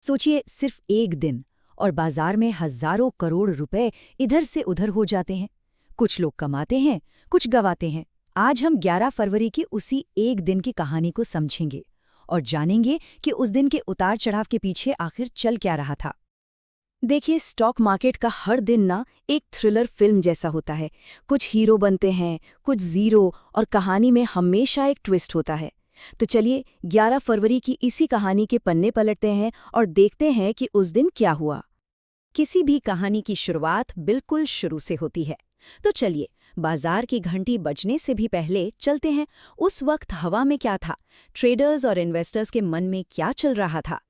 सोचिए, सिर्फ एक दिन और बाजार में हजारों करोड़ रुपए इधर से उधर हो जाते हैं। कुछ लोग कमाते हैं, कुछ गवाते हैं। आज हम 11 फरवरी की उसी एक दिन की कहानी को समझेंगे और जानेंगे कि उस दिन के उतार चढ़ाव के पीछे आखिर चल क्या रहा था। देखिए, स्टॉक मार्केट का हर दिन ना एक थ्रिलर फिल्म जैसा होता है। कुछ हीरो बनते हैं, कुछ जीरो, और कहानी में हमेशा एक ट्विस्ट होता है। तो चलिए 11 फरवरी की इसी कहानी के पन्ने पलटते हैं और देखते हैं कि उस दिन क्या हुआ। किसी भी कहानी की शुरुआत बिल्कुल शुरू से होती है। तो चलिए, बाजार की घंटी बजने से भी पहले चलते हैं उस वक्त हवा में क्या था, ट्रेडर्स और इन्वेस्टर्स के मन में क्या चल रहा था।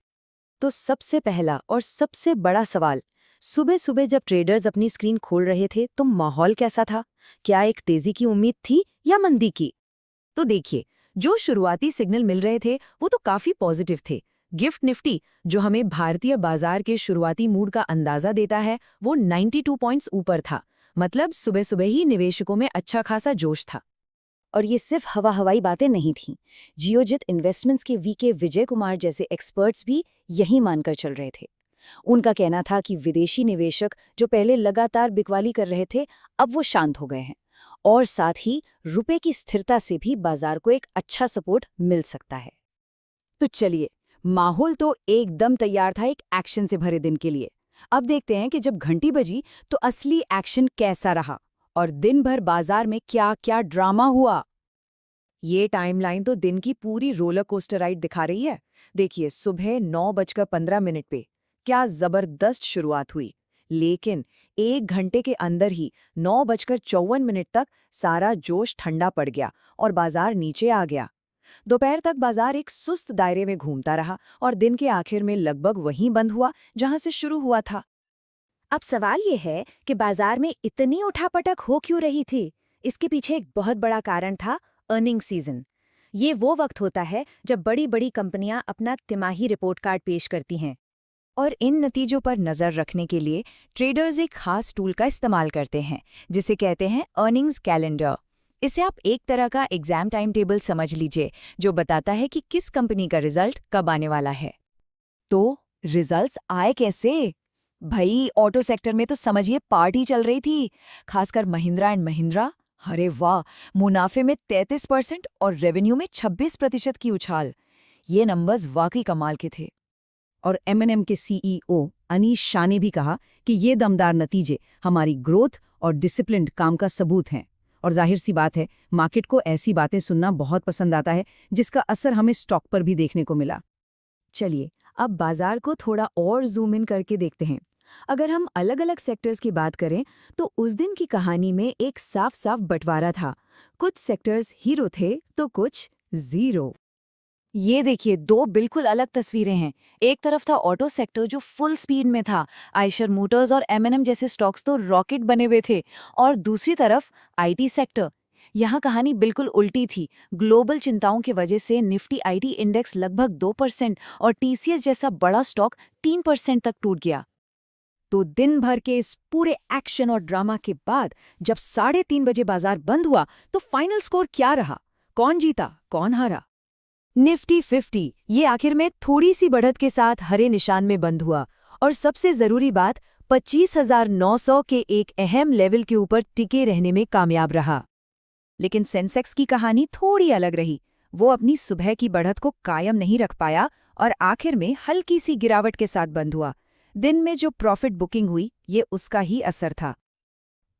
तो सबसे पहला और सबसे बड़ा सवाल, सुबह सुबह जब ट्रेडर्स अपनी स्क्रीन खोल रहे थे तो माहौल कैसा था? क्या एक तेजी की उम्मीद थी या मंदी की? तो देखिए, जो शुरुआती सिग्नल मिल रहे थे वो तो काफी पॉजिटिव थे। गिफ्ट निफ्टी, जो हमें भारतीय बाजार के शुरुआती मूड का अंदाजा देता है, वो 92 पॉइंट्स ऊपर था। मतलब सुबह सुबह ही निवेशकों में अच्छा खासा जोश था। और ये सिर्फ हवाई बातें नहीं थीं। जियोजित इन्वेस्टमेंट्स के वीके विजय कुमार जैसे एक्सपर्ट्स भी यही मानकर चल रहे थे। उनका कहना था कि विदेशी निवेशक जो पहले लगातार बिकवाली कर रहे थे, अब वो शांत हो गए हैं, और साथ ही रुपए की स्थिरता से भी बाजार को एक अच्छा सपोर्ट मिल सकता है। तो चलिए, माहौल तो एकदम तैयार था एक एक्शन से भरे दिन के लिए। अब देखते हैं कि जब घंटी बजी तो असली एक्शन कैसा रहा और दिन भर बाजार में क्या क्या ड्रामा हुआ। ये टाइमलाइन तो दिन की पूरी रोलर कोस्टर राइड दिखा रही है। देखिए, सुबह 9:15 पे क्या जबरदस्त शुरुआत हुई, लेकिन एक घंटे के अंदर ही 9:54 तक सारा जोश ठंडा पड़ गया और बाजार नीचे आ गया। दोपहर तक बाजार एक सुस्त दायरे में घूमता रहा और दिन के आखिर में लगभग वहीं बंद हुआ जहां से शुरू हुआ था। अब सवाल ये है कि बाजार में इतनी उठापटक हो क्यों रही थी? इसके पीछे एक बहुत बड़ा कारण था अर्निंग सीजन। ये वो वक्त होता है जब बड़ी बड़ी कंपनियां अपना तिमाही रिपोर्ट कार्ड पेश करती हैं, और इन नतीजों पर नज़र रखने के लिए ट्रेडर्स एक खास टूल का इस्तेमाल करते हैं, जिसे कहते हैं अर्निंग्स कैलेंडर। इसे आप एक तरह का एग्जाम टाइम टेबल समझ लीजिए, जो बताता है कि किस कंपनी का रिजल्ट कब आने वाला है। तो रिजल्ट्स आए कैसे? भाई, ऑटो सेक्टर में तो समझिए पार्टी चल रही थी, खासकर महिंद्रा एंड महिंद्रा। अरे वाह, मुनाफे में 33% और रेवेन्यू में 26% की उछाल। ये नंबर्स वाकई कमाल के थे। और M&M के CEO अनीश शाह ने भी कहा कि ये दमदार नतीजे हमारी ग्रोथ और डिसिप्लिन्ड काम का सबूत हैं। और जाहिर सी बात है, मार्केट को ऐसी बातें सुनना बहुत पसंद आता है, जिसका असर हमें स्टॉक पर भी देखने को मिला। चलिए, अब बाजार को थोड़ा और जूम इन करके देखते हैं। अगर हम अलग अलग सेक्टर्स की बात करें तो उस दिन की कहानी में एक साफ साफ बंटवारा था। कुछ सेक्टर्स हीरो थे तो कुछ जीरो। ये देखिए, दो बिल्कुल अलग तस्वीरें हैं। एक तरफ था ऑटो सेक्टर जो फुल स्पीड में था, आयशर मोटर्स और M&M जैसे स्टॉक्स तो रॉकेट बने हुए थे। और दूसरी तरफ आईटी सेक्टर। यहाँ कहानी बिल्कुल उल्टी थी। ग्लोबल चिंताओं की वजह से निफ्टी आईटी इंडेक्स लगभग 2% और TCS जैसा बड़ा स्टॉक 3% तक टूट गया। तो दिन भर के इस पूरे एक्शन और ड्रामा के बाद जब 3:30 बजे बाजार बंद हुआ तो फाइनल स्कोर क्या रहा? कौन जीता, कौन हारा? निफ्टी 50 ये आखिर में थोड़ी सी बढ़त के साथ हरे निशान में बंद हुआ, और सबसे जरूरी बात, 25,900 के एक अहम लेवल के ऊपर टिके रहने में कामयाब रहा। लेकिन सेंसेक्स की कहानी थोड़ी अलग रही। वो अपनी सुबह की बढ़त को कायम नहीं रख पाया और आखिर में हल्की सी गिरावट के साथ बंद हुआ। दिन में जो प्रॉफिट बुकिंग हुई, ये उसका ही असर था।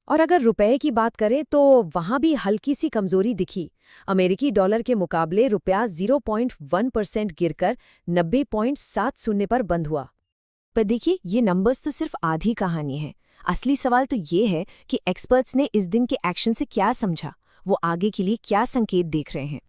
और अगर रुपए की बात करें तो वहां भी हल्की सी कमजोरी दिखी। अमेरिकी डॉलर के मुकाबले रुपया 0.1% गिरकर 90.70 पर बंद हुआ। पर देखिए, ये नंबर्स तो सिर्फ आधी कहानी है। असली सवाल तो ये है कि एक्सपर्ट्स ने इस दिन के एक्शन से क्या समझा, वो आगे के लिए क्या संकेत देख रहे हैं।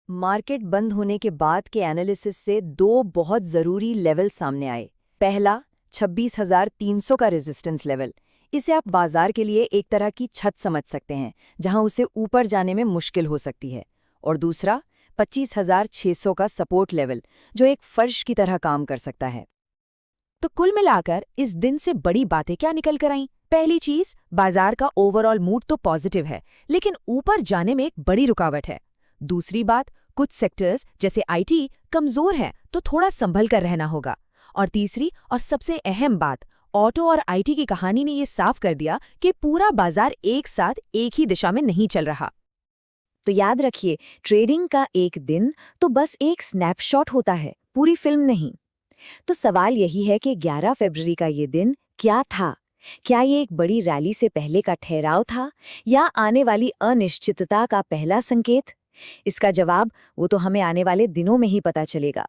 मार्केट बंद होने के बाद के एनालिसिस से दो बहुत जरूरी लेवल सामने आए। पहला, 26,300 का रेजिस्टेंस लेवल। इसे आप बाजार के लिए एक तरह की छत समझ सकते हैं, जहां उसे ऊपर जाने में मुश्किल हो सकती है। और दूसरा, 25,600 का सपोर्ट लेवल, जो एक फर्श की तरह काम कर सकता है। तो कुल मिलाकर इस दिन से बड़ी बातें क्या निकल कर आईं? पहली चीज, बाजार का ओवरऑल मूड तो पॉजिटिव है, लेकिन ऊपर जाने में एक बड़ी रुकावट है। दूसरी बात, कुछ सेक्टर्स जैसे आईटी कमजोर है, तो थोड़ा संभल कर रहना होगा। और तीसरी और सबसे अहम बात, ऑटो और आईटी की कहानी ने ये साफ कर दिया कि पूरा बाजार एक साथ एक ही दिशा में नहीं चल रहा। तो याद रखिए, ट्रेडिंग का एक दिन तो बस एक स्नैपशॉट होता है, पूरी फिल्म नहीं। तो सवाल यही है कि 11 फरवरी का ये दिन क्या था? क्या ये एक बड़ी रैली से पहले का ठहराव था, या आने वाली अनिश्चितता का पहला संकेत? इसका जवाब वो तो हमें आने वाले दिनों में ही पता चलेगा।